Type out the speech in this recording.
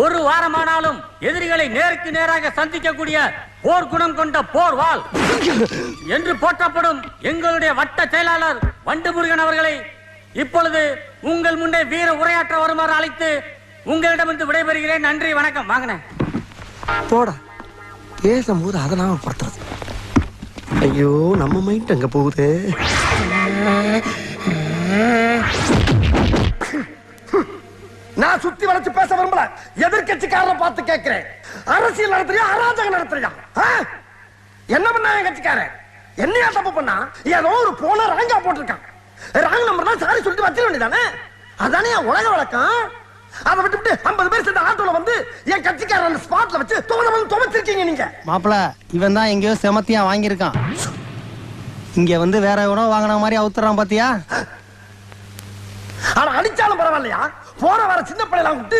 ஒரு வாரமானாலும் எதிரிகளை நேருக்கு நேராக சந்திக்கக்கூடிய போர் குணம் கொண்ட போர் வாள் என்று போற்றப்படும் எங்களுடைய வட்ட செயலாளர் வண்டுமுருகன் அவர்களை இப்பொழுது உங்கள் முன்னே வீர உரையாற்ற வருமாறு அழைத்து உங்களிடமிருந்து விடைபெறுகிறேன். நன்றி, வணக்கம். வாங்கினேன் போடா, பேசும்போது அதை நாம படுத்துறது. ஐயோ, நம்ம மைண்ட் அங்க போகுது. நான் சுத்தி வளைச்சு பேச விரும்பல. எதிர்கட்சிக்காரரை பார்த்து கேட்கிறேன், அரசியல் நடத்துறியா அராஜகம் நடத்துறியா? என்ன பண்ணா என் கட்சிக்காரன்? என்னையா தப்பு பண்ணா? ஏதோ ஒரு போன ராங்கா போட்டிருக்கான். ராங் நம்பர் தான் சாரி சொல்லிட்டு வச்சிட வேண்டியதானே? அதானே உலக வழக்கம். அதை விட்டு 50 பேர் சேர்ந்த ஆட்டோல வந்து என் கட்சிக்காரன் ஸ்பாட்ல வச்சு துவச்சிருக்கீங்க நீங்க. மாப்பிள, இவன் தான் எங்கேயோ செமத்தியா வாங்கியிருக்கான். இங்க வந்து வேற உணவு வாங்கின மாதிரி அவுத்துறான் பாத்தியா? ஆனா அடிச்சாலும் பரவாயில்லையா? போற வர சின்ன பிள்ளைலாம் விட்டு